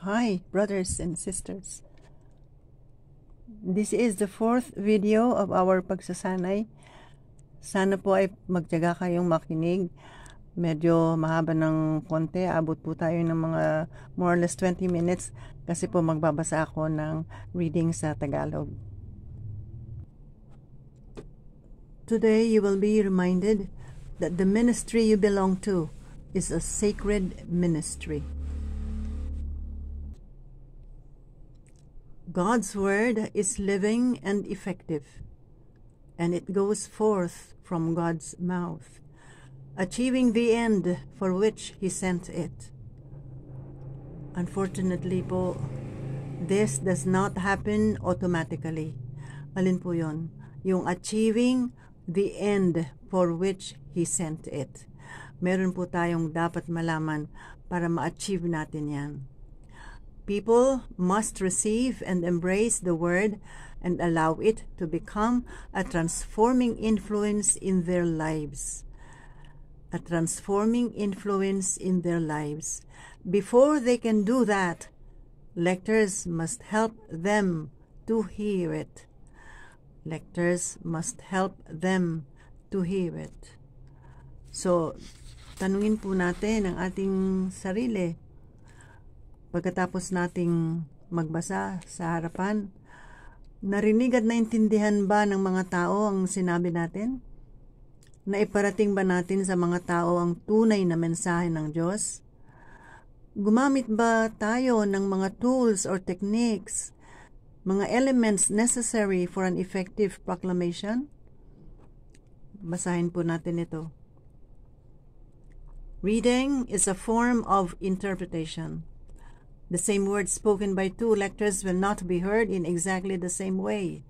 Hi, brothers and sisters. This is the 4th video of our pagsasanay. Sana po ay magtiyaga kayong makinig. Medyo mahaba ng konti. Abot po tayo ng mga more or less 20 minutes kasi po magbabasa ako ng reading sa Tagalog. Today you will be reminded that the ministry you belong to is a sacred ministry. God's word is living and effective, and it goes forth from God's mouth, achieving the end for which He sent it. Unfortunately po, this does not happen automatically. Alin po yun? Yung achieving the end for which He sent it. Meron po tayong dapat malaman para ma-achieve natin yan. People must receive and embrace the word and allow it to become a transforming influence in their lives. A transforming influence in their lives. Before they can do that, lectors must help them to hear it. Lectors must help them to hear it. So, tanungin po natin ang ating sarili. Pagkatapos nating magbasa sa harapan, narinig at naintindihan ba ng mga tao ang sinabi natin? Naiparating ba natin sa mga tao ang tunay na mensahe ng Diyos? Gumamit ba tayo ng mga tools or techniques, mga elements necessary for an effective proclamation? Basahin po natin ito. Reading is a form of interpretation. The same words spoken by two lectors will not be heard in exactly the same way.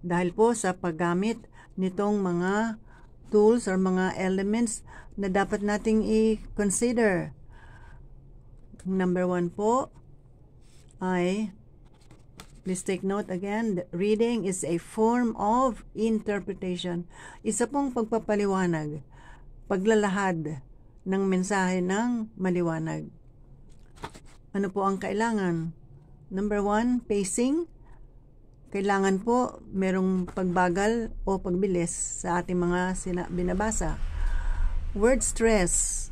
Dahil po sa paggamit nitong mga tools or mga elements na dapat nating i-consider. Number 1 po ay, please take note again, reading is a form of interpretation. Isa pong pagpapaliwanag, paglalahad ng mensahe ng maliwanag. Ano po ang kailangan? Number 1, pacing. Kailangan po merong pagbagal o pagbilis sa ating mga binabasa. Word stress.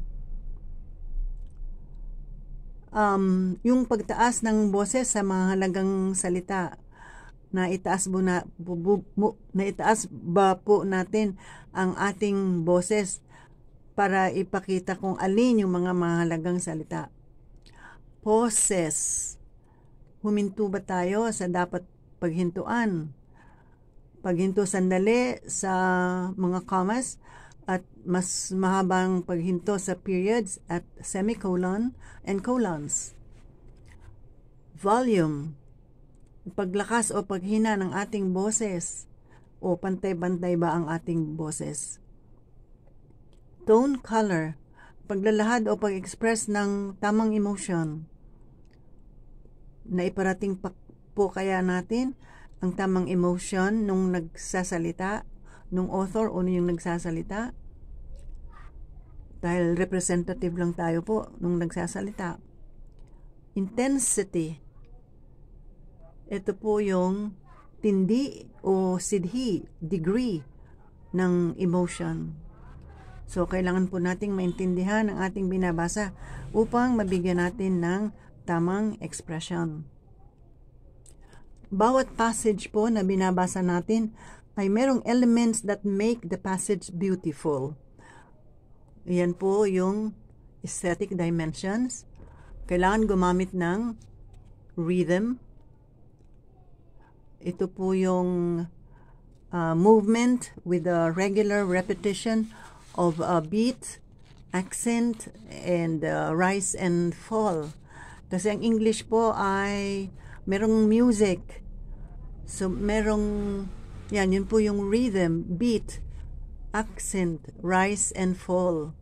Yung pagtaas ng boses sa mga halagang salita. Naitaas ba po natin ang ating boses para ipakita kung alin yung mga mahalagang salita. Pauses. Huminto ba tayo sa dapat paghintuan? Paghinto sandali sa mga commas at mas mahabang paghinto sa periods at semicolon and colons. Volume. Paglakas o paghina ng ating boses o pantay-bantay ba ang ating boses. Tone color. Paglalahad o pag-express ng tamang emotion. Naiparating po kaya natin ang tamang emotion nung nagsasalita, nung author o yung nagsasalita? Dahil representative lang tayo po nung nagsasalita. Intensity. Ito po yung tindi o sidhi, degree ng emotion. So, kailangan po nating maintindihan ang ating binabasa upang mabigyan natin ng tamang expression. Bawat passage po na binabasa natin ay merong elements that make the passage beautiful. Yan po yung aesthetic dimensions. Kailangan gumamit ng rhythm. Ito po yung movement with a regular repetition of a beat, accent, and rise and fall. Kasi ang English po ay merong music. So, merong, yun po yung rhythm, beat, accent, rise and fall.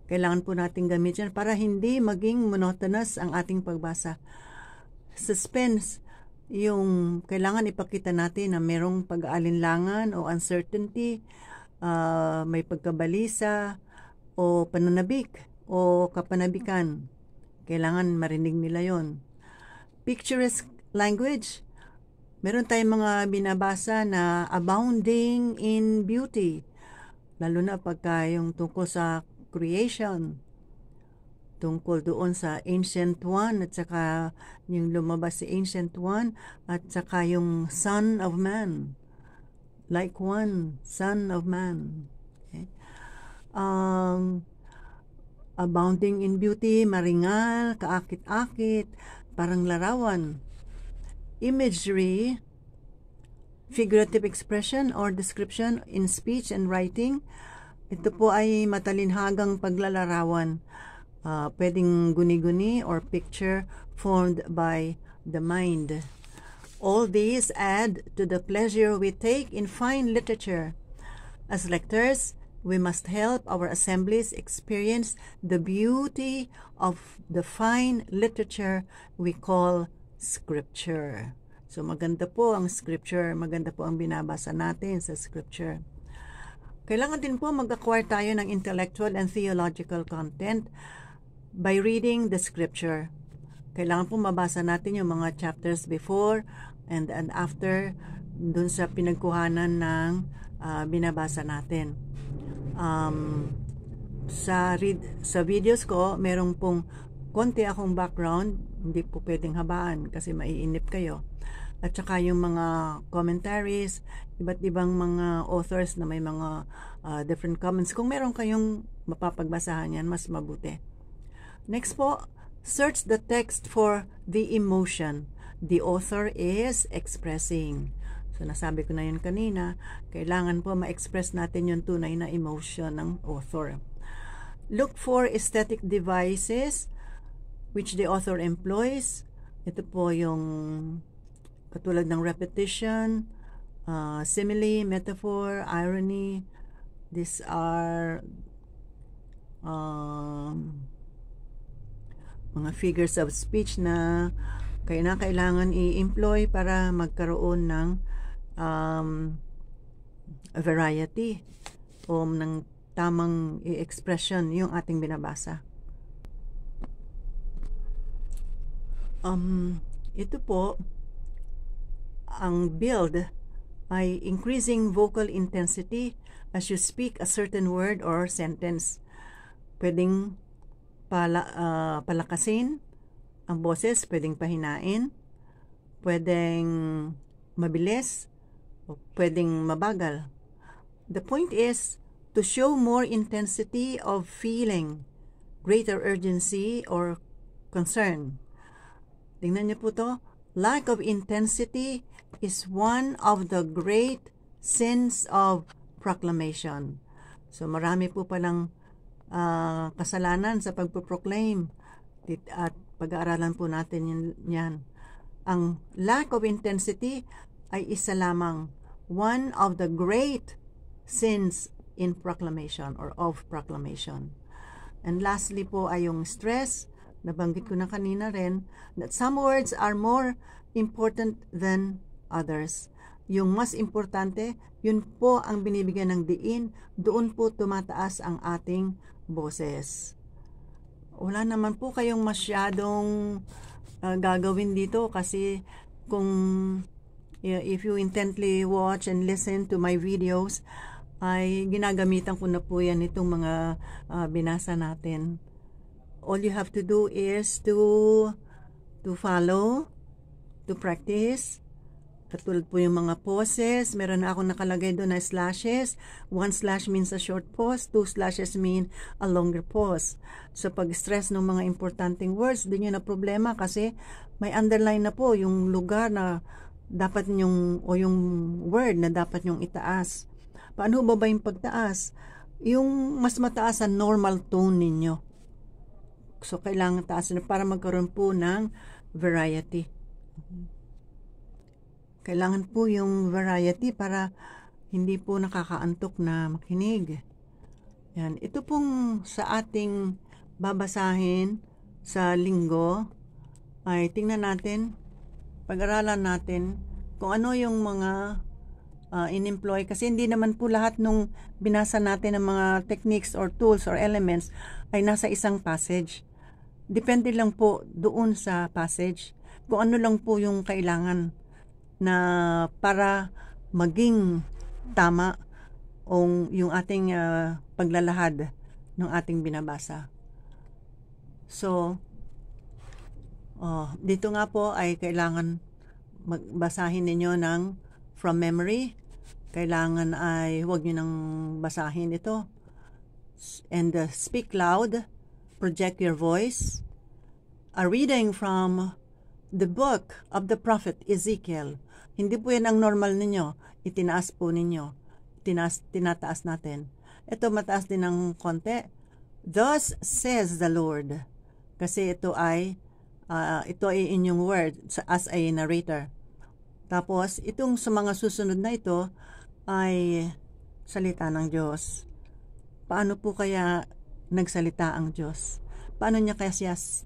Kailangan po natin gamitin para hindi maging monotonous ang ating pagbasa. Suspense, yung kailangan ipakita natin na merong pag-aalinlangan o uncertainty, may pagkabalisa o pananabik o kapanabikan. Kailangan marinig nila yon. Picturesque language. Meron tayong mga binabasa na abounding in beauty. Lalo na pagka yung tungkol sa creation. Tungkol doon sa Ancient One at saka yung lumabas si Ancient One at saka yung Son of Man. Like one, Son of Man. Okay. Abounding in beauty, maringal, kaakit-akit, parang larawan. Imagery, figurative expression or description in speech and writing. Ito po ay matalinhagang paglalarawan. Pwedeng guni-guni or picture formed by the mind. All these add to the pleasure we take in fine literature. As lectors, we must help our assemblies experience the beauty of the fine literature we call Scripture. So maganda po ang Scripture, maganda po ang binabasa natin sa Scripture. Kailangan din po mag-acquire tayo ng intellectual and theological content by reading the Scripture. Kailangan po mabasa natin yung mga chapters before and after dun sa pinagkuhanan ng binabasa natin. Sa videos ko, merong pong konti akong background, hindi po pwedeng habaan kasi maiinip kayo. At saka yung mga commentaries, iba't ibang mga authors na may mga different comments. Kung meron kayong mapapagbasahan yan, mas mabuti. Next po, search the text for the emotion the author is expressing. So nasabi ko na yun kanina, kailangan po ma-express natin yung tunay na emotion ng author. Look for aesthetic devices which the author employs. Ito po yung katulad ng repetition, simile, metaphor, irony. These are mga figures of speech na kailangan i-employ para magkaroon ng variety o ng tamang expression yung ating binabasa. Ito po, ang build ay increasing vocal intensity as you speak a certain word or sentence. Pwedeng palakasin ang boses, pwedeng pahinain, pwedeng mabilis, o pwedeng mabagal. The point is to show more intensity of feeling, greater urgency or concern. Tingnan niyo po to. Lack of intensity is one of the great sins of proclamation. So marami po palang kasalanan sa pagpo-proclaim at pag-aaralan po natin yan. Ang lack of intensity ay isa lamang, one of the great sins in proclamation or of proclamation. And lastly po ay yung stress. Nabanggit ko na kanina rin that some words are more important than others. Yung mas importante, yun po ang binibigyan ng diin, doon po tumataas ang ating boses. Wala naman po kayong masyadong gagawin dito kasi kung if you intently watch and listen to my videos, ay ginagamitan ko na po yan itong mga binasa natin. All you have to do is to follow, to practice. Katulad po yung mga poses. Meron na akong nakalagay doon na slashes. 1 slash means a short pause. 2 slashes mean a longer pause. So pag-stress ng mga importanteng words, di nyo na problema kasi may underline na po yung lugar na dapat nyong, o yung word na dapat nyong itaas. Paano ba yung pagtaas? Yung mas mataas ang normal tone ninyo. So kailangan taas na para magkaroon po ng variety. Kailangan po yung variety para hindi po nakakaantok na makinig. Yan. Ito pong sa ating babasahin sa linggo ay tingnan natin, pag-aralan natin kung ano yung mga in-employ. Kasi hindi naman po lahat nung binasa natin ng mga techniques or tools or elements ay nasa isang passage. Depende lang po doon sa passage. kung ano lang po yung kailangan na para maging tama yung ating paglalahad ng ating binabasa. So, dito nga po ay kailangan magbasahin ninyo ng from memory. Kailangan ay huwag nyo nang basahin ito. And speak loud, project your voice. A reading from the book of the prophet Ezekiel. Hindi po yan ang normal ninyo. Itinaas po ninyo. Tinataas natin. Ito mataas din ng konti. Thus says the Lord. Kasi ito ay inyong word as a narrator. Tapos, itong sa mga susunod na ito ay salita ng Diyos. Paano po kaya nagsalita ang Diyos? Paano niya kaya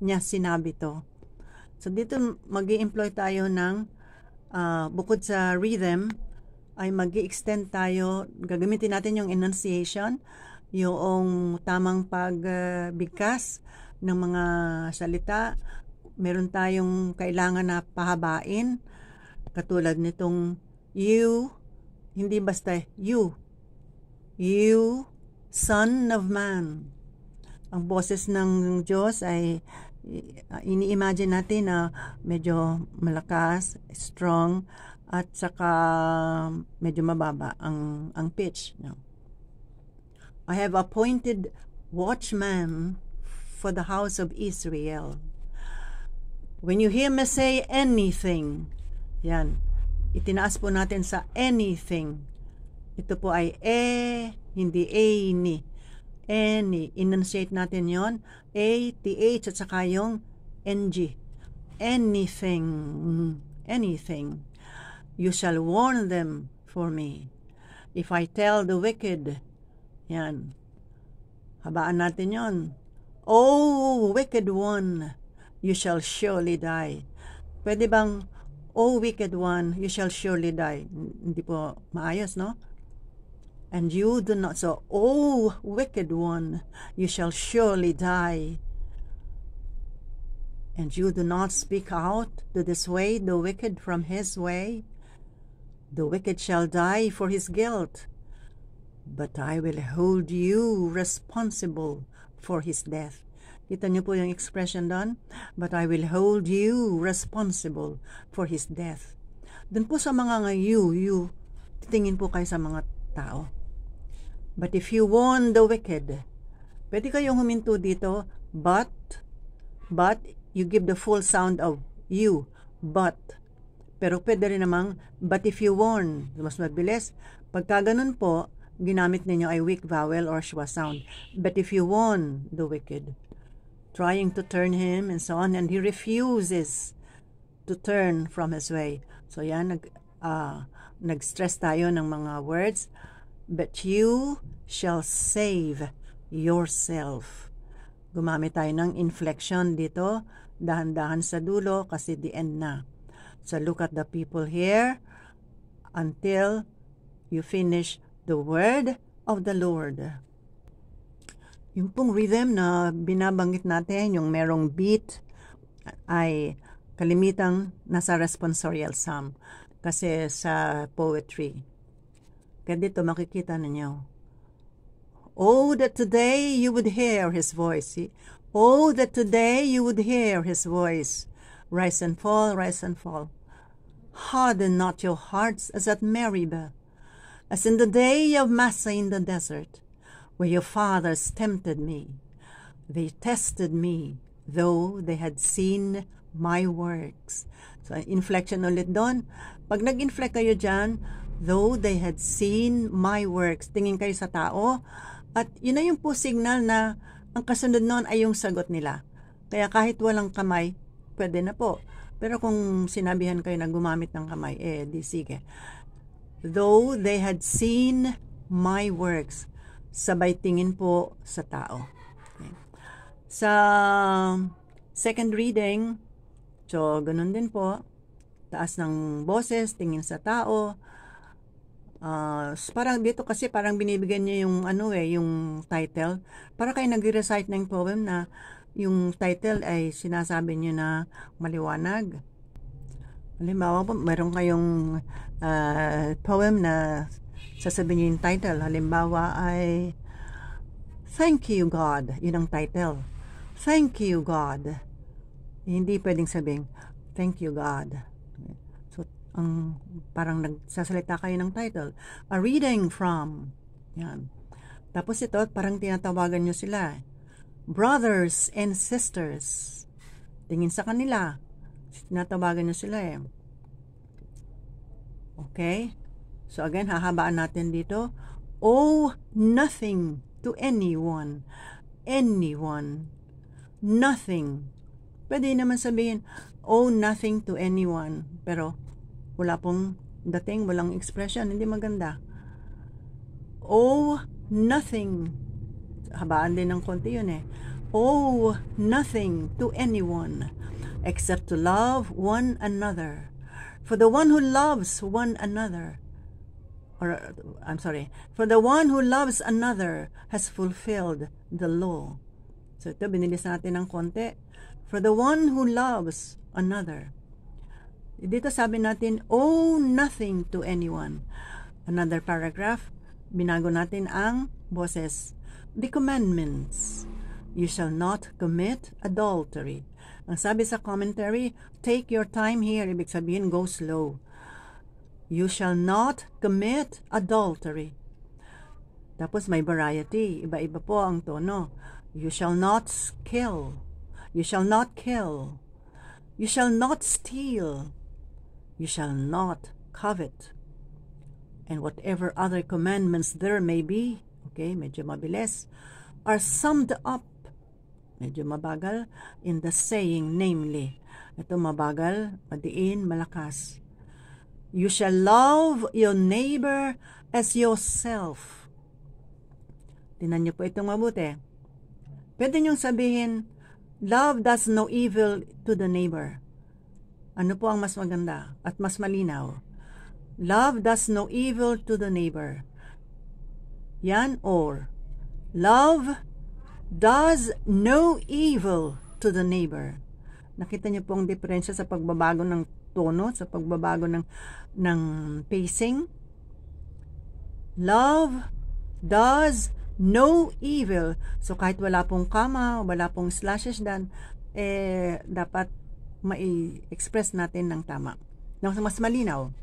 niya sinabi to? So, dito mag-i-employ tayo ng bukod sa rhythm, ay mag-i-extend tayo. Gagamitin natin yung enunciation, yung tamang pagbigkas ng mga salita. Meron tayong kailangan na pahabain. Katulad nitong you, hindi basta you, Son of Man. Ang boses ng Diyos ay ini-imagine natin na medyo malakas, strong, at saka medyo mababa ang pitch. No? I have appointed watchman for the house of Israel. When you hear me say anything, yan, itinaas po natin sa anything. Ito po ay hindi any. Any. Enunciate natin yon. A, TH, at saka yung NG. Anything. Anything. You shall warn them for me. If I tell the wicked, yan. Habaan natin yon. Oh, wicked one, you shall surely die. Pwede bang, oh, wicked one, you shall surely die? Hindi po maayos, no? And you do not, so, oh, wicked one, you shall surely die. And you do not speak out to dissuade the wicked from his way. The wicked shall die for his guilt, but I will hold you responsible for his death. Kita niyo po yung expression doon? But I will hold you responsible for his death. Doon po sa mga you, titingin po kayo sa mga tao. But if you warn the wicked, pwede kayong huminto dito, but you give the full sound of you, but. Pero pwede rin namang, but if you warn, mas mabilis. Pagka ganun po, ginamit ninyo ay weak vowel or schwa sound. But if you warn the wicked, trying to turn him and so on, and he refuses to turn from his way. So yan, nag-stress tayo ng mga words. But you shall save yourself. Gumamit tayo ng inflection dito, dahan-dahan sa dulo kasi the end na. So look at the people here until you finish the word of the Lord. Yung pong rhythm na binabanggit natin, yung merong beat, ay kalimitang nasa responsorial psalm kasi sa poetry. Kaya dito makikita ninyo. Oh, that today you would hear His voice. See? Oh, that today you would hear His voice. Rise and fall, rise and fall. Harden not your hearts as at Meribah, as in the day of Massah in the desert, where your fathers tempted me. They tested me, though they had seen my works. So, inflection ulit doon. Pag nag-inflect kayo dyan, though they had seen my works, tingin kayo sa tao, at yun na yung po signal na ang kasunod noon ay yung sagot nila. Kaya kahit walang kamay, pwede na po. Pero kung sinabihan kayo na gumamit ng kamay, di sige. Though they had seen my works, sabay tingin po sa tao. Okay. Sa second reading, so ganun din po, taas ng boses, tingin sa tao. Parang dito kasi parang binibigyan niya yung yung title. Para kayo nag-recite ng poem na yung title ay sinasabi niyo na maliwanag. Halimbawa po, meron kayong poem na sasabihin niyo yung title. Halimbawa ay Thank You God. Yun ang title. Thank you God. Hindi pwedeng sabihin Thank you God. So, parang nagsasalita kayo ng title. A reading from. Yan. Tapos ito, parang tinatawagan nyo sila. Brothers and sisters. Tingin sa kanila. Tinatawagan nyo sila eh. Okay? So again, hahabaan natin dito. Owe nothing to anyone. Anyone. Nothing. Pwede naman sabihin, owe nothing to anyone. Pero wala pong dating, walang expression. Hindi maganda. Owe nothing. Habaan din ng konti yun eh. Owe nothing to anyone except to love one another. For the one who loves one another, for the one who loves another has fulfilled the law. So ito, binilis natin ng konti. For the one who loves another. Dito sabi natin, owe nothing to anyone. Another paragraph, binago natin ang boses. The commandments. You shall not commit adultery. Ang sabi sa commentary, take your time here. Ibig sabihin, go slow. You shall not commit adultery. Tapos may variety. Iba-iba po ang tono. You shall not kill. You shall not kill. You shall not steal. You shall not covet. And whatever other commandments there may be, okay, medyo mabilis, are summed up, medyo mabagal, in the saying, namely, ito mabagal, madiin, malakas. You shall love your neighbor as yourself. Tingnan niyo po itong mabuti. Pwede niyong sabihin, love does no evil to the neighbor. Ano po ang mas maganda at mas malinaw? Love does no evil to the neighbor. Yan, or love does no evil to the neighbor. Nakita niyo po ang diferensya sa pagbabago ng tono, sa pagbabago ng pacing. Love does no evil. So kahit wala pong comma, wala pong slashes dan, dapat mai-express natin ng tama. Mas malinaw.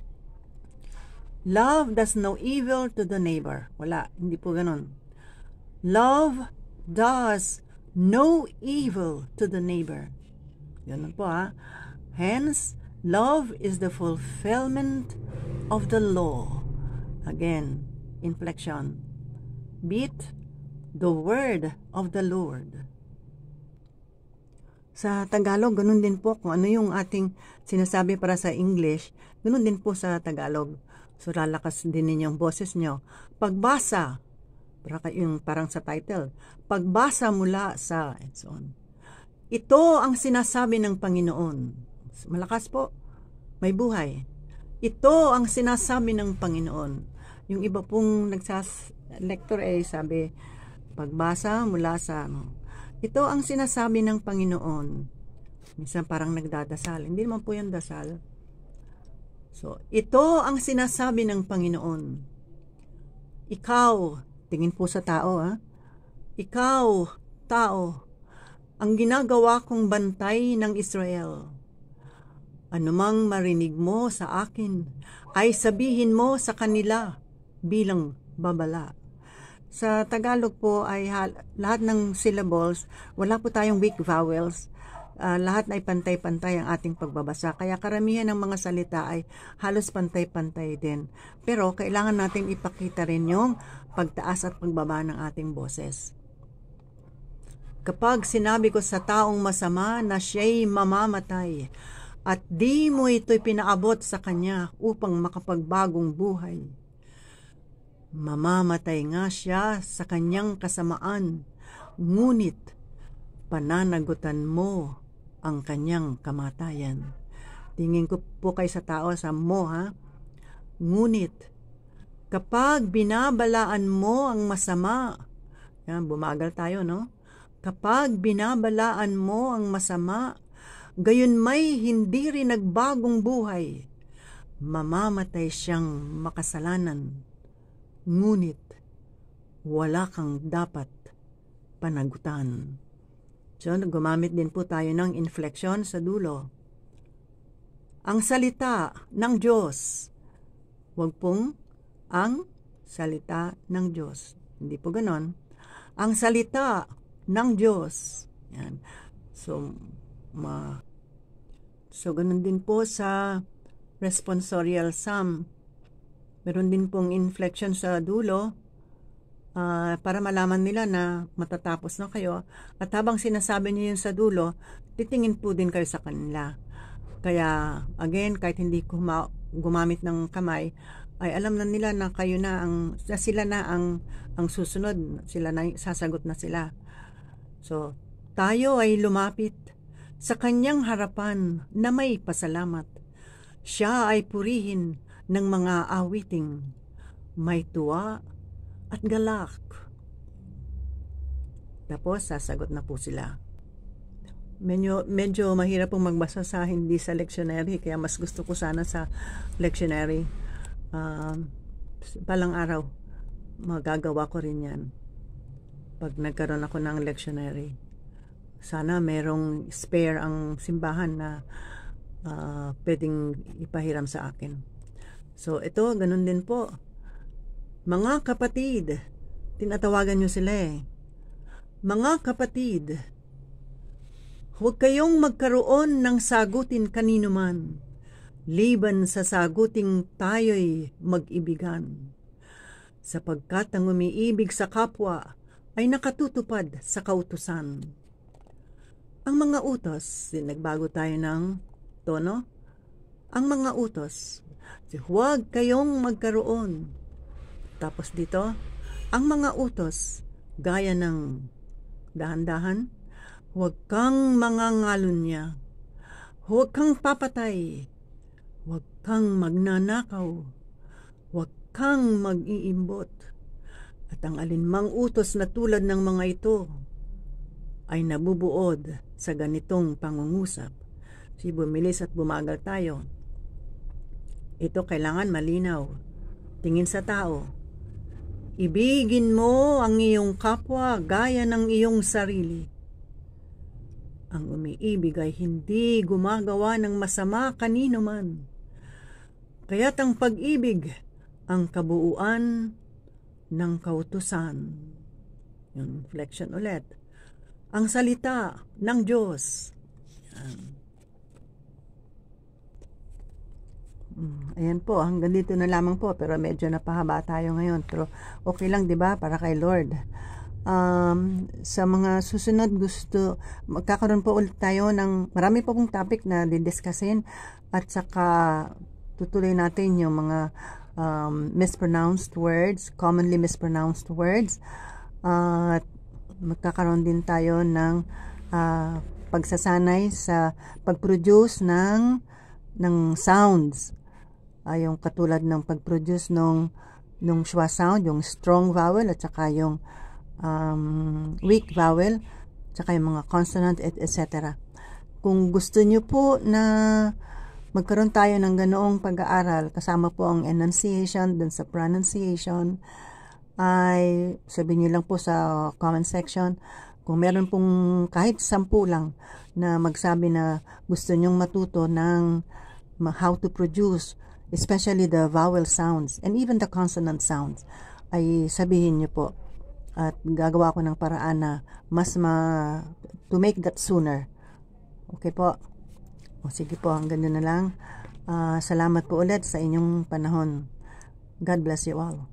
Love does no evil to the neighbor. Wala, hindi po ganun. Love does no evil to the neighbor. Ganun po ha. Hence, love is the fulfillment of the law. Again, inflection. Beat the word of the Lord. Sa Tagalog, ganun din po. Kung ano yung ating sinasabi para sa English, ganun din po sa Tagalog. So, lalakas din ninyong boses nyo. Pagbasa, yung parang sa title, pagbasa mula sa, and so on. Ito ang sinasabi ng Panginoon. Malakas po, may buhay. Ito ang sinasabi ng Panginoon. Yung iba pong lecture sabi, pagbasa mula sa, ito ang sinasabi ng Panginoon. Minsan parang nagdadasal. Hindi naman po yung dasal. So, ito ang sinasabi ng Panginoon. Ikaw, tingin po sa tao ikaw, tao, ang ginagawa kong bantay ng Israel. Anumang marinig mo sa akin, ay sabihin mo sa kanila bilang babala. Sa Tagalog po ay lahat ng syllables, wala po tayong weak vowels. Lahat ay pantay-pantay ang ating pagbabasa. Kaya karamihan ng mga salita ay halos pantay-pantay din. Pero kailangan natin ipakita rin yung pagtaas at pagbaba ng ating boses. Kapag sinabi ko sa taong masama na siya'y mamamatay at di mo ito'y pinaabot sa kanya upang makapagbagong buhay, mamamatay nga siya sa kanyang kasamaan, ngunit pananagutan mo ang kanyang kamatayan. Tingin ko po kay sa tao sa mo Ngunit, kapag binabalaan mo ang masama, yan, bumagal tayo, no? Kapag binabalaan mo ang masama gayon may hindi rin nagbagong buhay, mamamatay siyang makasalanan, ngunit wala kang dapat panagutan. So, gumamit din po tayo ng inflection sa dulo. Ang salita ng Diyos. Huwag pong ang salita ng Diyos. Hindi po ganon. Ang salita ng Diyos. Yan. So, ganun din po sa responsorial sum. Meron din pong inflection sa dulo para malaman nila na matatapos na kayo. At habang sinasabi niyo yun sa dulo, titingin po din kayo sa kanila. Kaya, again, kahit hindi gumamit ng kamay, ay alam na nila na kayo na sila na ang susunod, sila na sasagot na sila. So, tayo ay lumapit sa kanyang harapan na may pasalamat. Siya ay purihin ng mga awiting may tuwa at galak. Tapos, sasagot na po sila. Medyo mahirap pong magbasa sa hindi sa lectionary, kaya mas gusto ko sana sa lectionary. Palang araw magagawa ko rin yan pag nagkaroon ako ng lectionary. Sana merong spare ang simbahan na pwedeng ipahiram sa akin. So ito, ganun din po. Mga kapatid, tinatawagan nyo sila eh. Mga kapatid, huwag kayong magkaroon ng sagutin kanino man, liban sa saguting tayo'y mag-ibigan. Sapagkat ang umiibig sa kapwa ay nakatutupad sa kautusan. Ang mga utos, nagbago tayo ng tono. Ang mga utos, huwag kayong magkaroon. Tapos dito, ang mga utos, gaya ng dahan-dahan, huwag kang mangangalunya, huwag kang papatay, huwag kang magnanakaw, huwag kang mag-iimbot. At ang alinmang utos na tulad ng mga ito ay nabubuod sa ganitong pangungusap. Si bumilis at bumagal tayo. Ito kailangan malinaw. Tingin sa tao. Ibigin mo ang iyong kapwa gaya ng iyong sarili. Ang umiibig ay hindi gumagawa ng masama kanino man. Kaya't ang pag-ibig ang kabuuan ng kautusan. Yung reflection ulit. Ang salita ng Diyos. Ayan po, hanggang dito na lamang po, pero medyo napahaba tayo ngayon. Pero okay lang, 'di ba? Para kay Lord. Sa mga susunod magkakaroon po ulit tayo ng marami po pong topic na didiscussing, at saka tutuloy natin yung mga mispronounced words, commonly mispronounced words, at magkakaroon din tayo ng pagsasanay sa pag-produce ng sounds, yung katulad ng pag-produce nung schwa sound, yung strong vowel at saka yung weak vowel, tsaka yung mga consonant, etc. Kung gusto nyo po na magkaroon tayo ng ganoong pag-aaral, kasama po ang enunciation dun sa pronunciation, ay sabihin nyo lang po sa comment section. Kung meron pong kahit 10 lang na magsabi na gusto nyong matuto ng how to produce, especially the vowel sounds and even the consonant sounds, ay sabihin nyo po. At gagawa ko ng paraan na to make that sooner. Okay po. O sige po, hanggang doon na lang. Salamat po ulit sa inyong panahon. God bless you all.